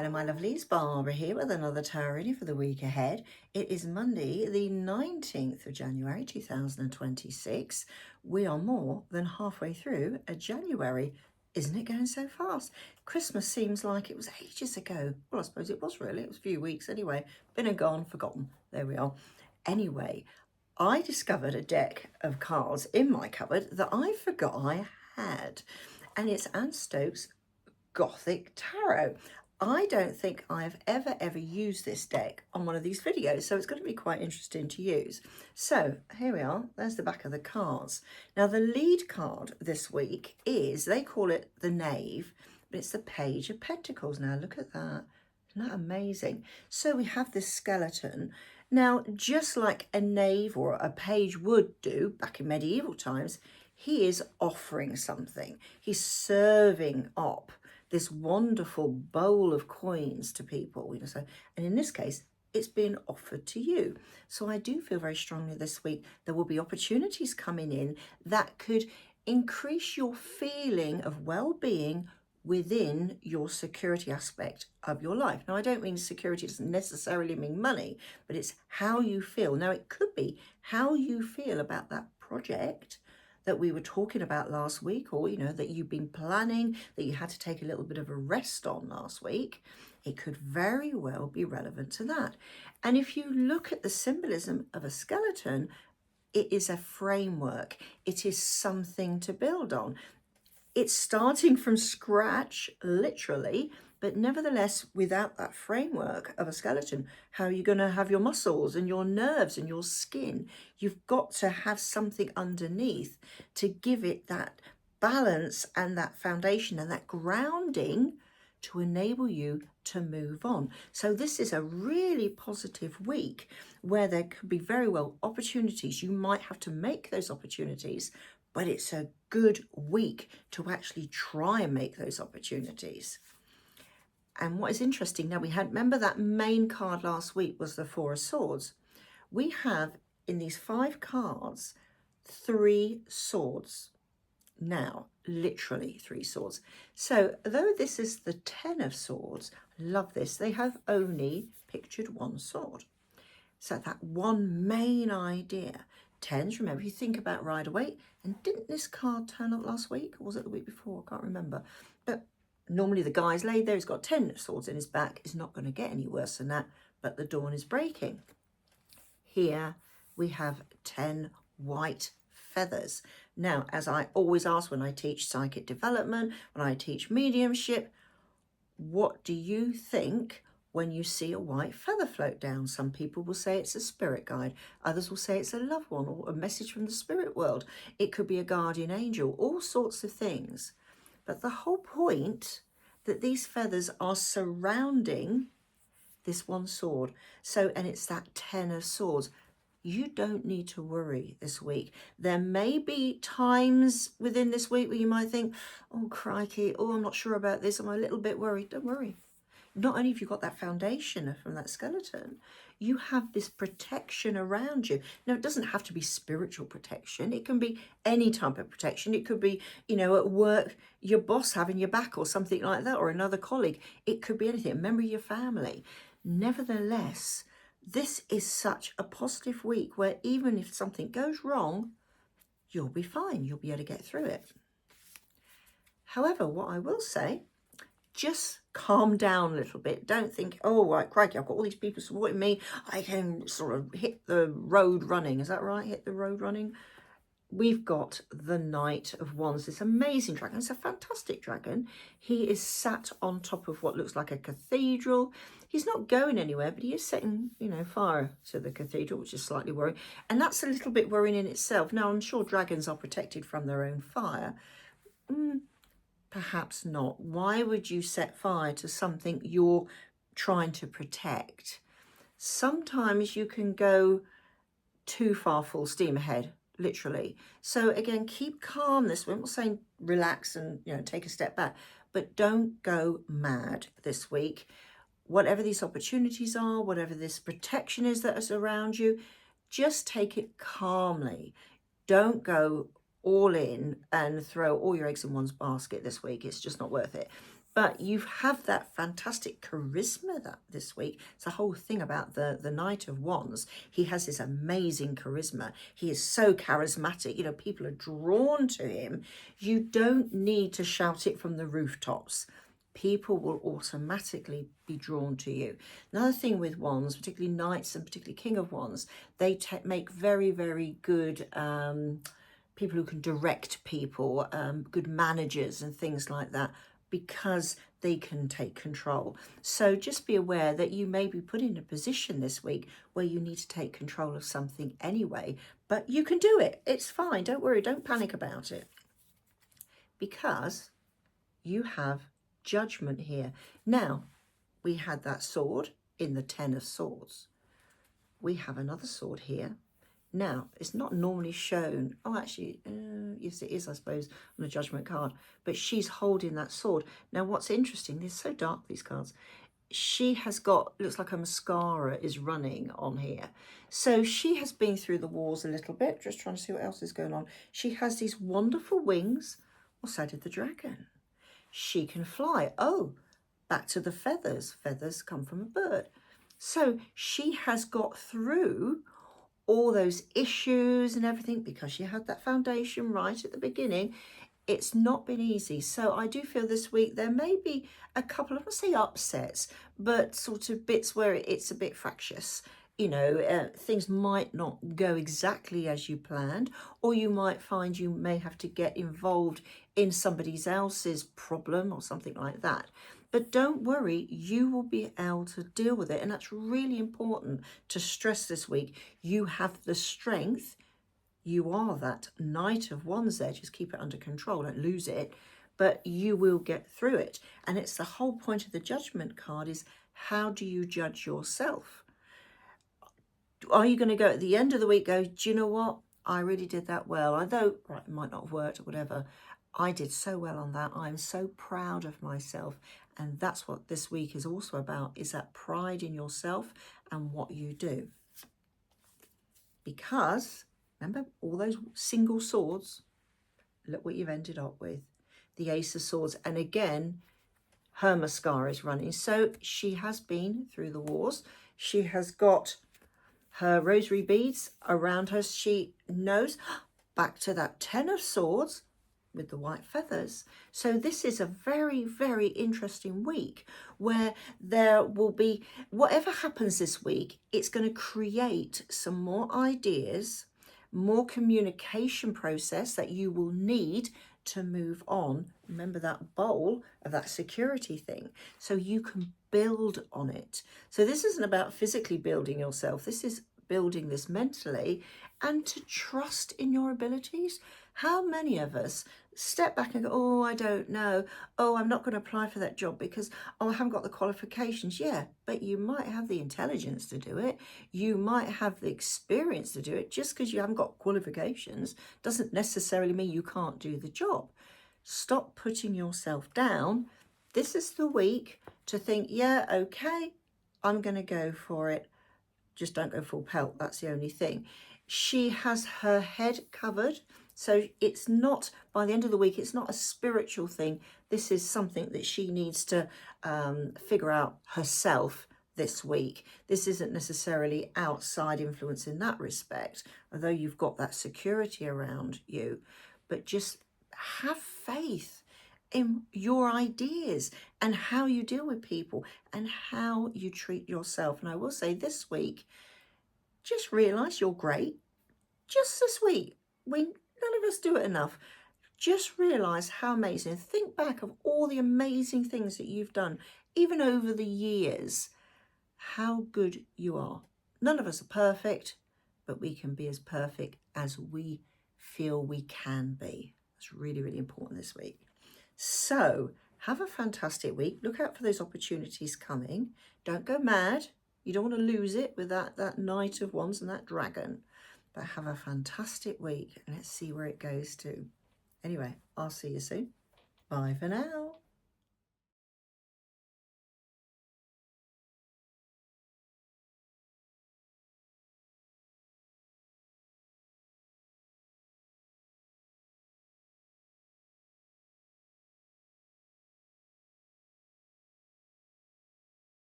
Hello my lovelies, Barbara here with another tarot reading for the week ahead. It is Monday the 19th of January 2026. We are more than halfway through a January. Isn't it going so fast? Christmas seems like it was ages ago. Well, I suppose it was really. It was a few weeks anyway. Been and gone, forgotten. There we are. Anyway, I discovered a deck of cards in my cupboard that I forgot I had. And it's Stokes Gothic Tarot. I don't think I've ever used this deck on one of these videos, so it's going to be quite interesting to use. So here we are, there's the back of the cards. Now the lead card this week is, they call it the Knave, but it's the Page of Pentacles. Now look at that, isn't that amazing? So we have this skeleton. Now just like a knave or a page would do back in medieval times, he is offering something. He's serving up this wonderful bowl of coins to people, so, and in this case, it's being offered to you. So I do feel very strongly this week there will be opportunities coming in that could increase your feeling of well-being within your security aspect of your life. Now, I don't mean security doesn't necessarily mean money, but it's how you feel. Now, it could be how you feel about that project that we were talking about last week, or that you've been planning, that you had to take a little bit of a rest on last week. It could very well be relevant to that. And if you look at the symbolism of a skeleton, it is a framework. It is something to build on. It's starting from scratch, literally, but nevertheless, without that framework of a skeleton, how are you going to have your muscles and your nerves and your skin? You've got to have something underneath to give it that balance and that foundation and that grounding to enable you to move on. So this is a really positive week where there could be very well opportunities. You might have to make those opportunities, but it's a good week to actually try and make those opportunities. And what is interesting, now remember that main card last week was the Four of Swords. We have in these 5 cards 3 swords. Now, literally 3 swords. So though this is the 10 of Swords, I love this, they have only pictured 1 sword. So that one main idea. 10s, remember, you think about Rider-Waite, and didn't this card turn up last week? Or was it the week before? I can't remember. But normally the guy's laid there, he's got 10 swords in his back. It's not going to get any worse than that, but the dawn is breaking. Here we have 10 white feathers. Now, as I always ask when I teach psychic development, when I teach mediumship, what do you think when you see a white feather float down? Some people will say it's a spirit guide. Others will say it's a loved one or a message from the spirit world. It could be a guardian angel, all sorts of things. But the whole point that these feathers are surrounding this 1 sword. So, and it's that 10 of Swords. You don't need to worry this week. There may be times within this week where you might think, oh, crikey, oh, I'm not sure about this. I'm a little bit worried. Don't worry. Not only have you got that foundation from that skeleton, you have this protection around you. Now, it doesn't have to be spiritual protection. It can be any type of protection. It could be, at work, your boss having your back or something like that, or another colleague. It could be anything, a member of your family. Nevertheless, this is such a positive week where even if something goes wrong, you'll be fine. You'll be able to get through it. However, what I will say, just calm down a little bit. Don't think, oh, right, crikey, I've got all these people supporting me. I can sort of hit the road running. Is that right? Hit the road running. We've got the Knight of Wands, this amazing dragon. It's a fantastic dragon. He is sat on top of what looks like a cathedral. He's not going anywhere, but he is setting, fire to the cathedral, which is slightly worrying. And that's a little bit worrying in itself. Now, I'm sure dragons are protected from their own fire. Perhaps not. Why would you set fire to something you're trying to protect? Sometimes you can go too far full steam ahead, literally. So again, keep calm this week. I'm not saying relax and take a step back, but don't go mad this week. Whatever these opportunities are, whatever this protection is that is around you, just take it calmly. Don't go all in and throw all your eggs in one's basket this week. It's just not worth it. But you have that fantastic charisma that this week. It's the whole thing about the Knight of Wands. He has this amazing charisma. He is so charismatic. You know, people are drawn to him. You don't need to shout it from the rooftops. People will automatically be drawn to you. Another thing with wands, particularly knights and particularly king of wands, they make very, very good people who can direct people, good managers and things like that, because they can take control. So just be aware that you may be put in a position this week where you need to take control of something anyway, but you can do it. It's fine. Don't worry. Don't panic about it, because you have judgment here. Now, we had that sword in the 10 of swords. We have another sword here. Now, it's not normally shown. Oh, actually, yes, it is, I suppose, on the judgment card. But she's holding that sword. Now, what's interesting, they're so dark, these cards. She has got, looks like a mascara is running on here. So she has been through the wars a little bit, just trying to see what else is going on. She has these wonderful wings. Well, so did the dragon. She can fly. Oh, back to the feathers. Feathers come from a bird. So she has got through all those issues and everything because she had that foundation right at the beginning. It's not been easy. So I do feel this week there may be a couple of, I say upsets, but sort of bits where it's a bit fractious. You know, things might not go exactly as you planned, or you might find you may have to get involved in somebody else's problem or something like that. But don't worry, you will be able to deal with it. And that's really important to stress this week. You have the strength. You are that Knight of Wands there. Just keep it under control. Don't lose it. But you will get through it. And it's the whole point of the Judgment card is, how do you judge yourself? Are you going to go at the end of the week, go, do you know what? I really did that well. Although, right, it might not have worked or whatever. I did so well on that. I'm so proud of myself. And that's what this week is also about, is that pride in yourself and what you do. Because, remember, all those single swords, look what you've ended up with. The Ace of Swords. And again, her mascara is running. So she has been through the wars. She has got her rosary beads around her. She knows, back to that 10 of swords with the white feathers. So this is a very, very interesting week where there will be, whatever happens this week, it's going to create some more ideas, more communication process that you will need to move on. Remember that bowl of that security thing, so you can build on it. So this isn't about physically building yourself. This is building this mentally, and to trust in your abilities. How many of us step back and go, oh, I don't know. Oh, I'm not going to apply for that job because, oh, I haven't got the qualifications. Yeah, but you might have the intelligence to do it. You might have the experience to do it. Just because you haven't got qualifications doesn't necessarily mean you can't do the job. Stop putting yourself down. This is the week to think, yeah, okay, I'm going to go for it. Just don't go full pelt. That's the only thing. She has her head covered. So it's not, by the end of the week, it's not a spiritual thing. This is something that she needs to figure out herself this week. This isn't necessarily outside influence in that respect, although you've got that security around you. But just have faith in your ideas and how you deal with people and how you treat yourself. And I will say this week, just realise you're great. Just this week, none of us do it enough. Just realise how amazing. Think back of all the amazing things that you've done, even over the years, how good you are. None of us are perfect, but we can be as perfect as we feel we can be. That's really, really important this week. So have a fantastic week. Look out for those opportunities coming. Don't go mad. You don't want to lose it with that Knight of Wands and that dragon. But have a fantastic week. And let's see where it goes to. Anyway, I'll see you soon. Bye for now.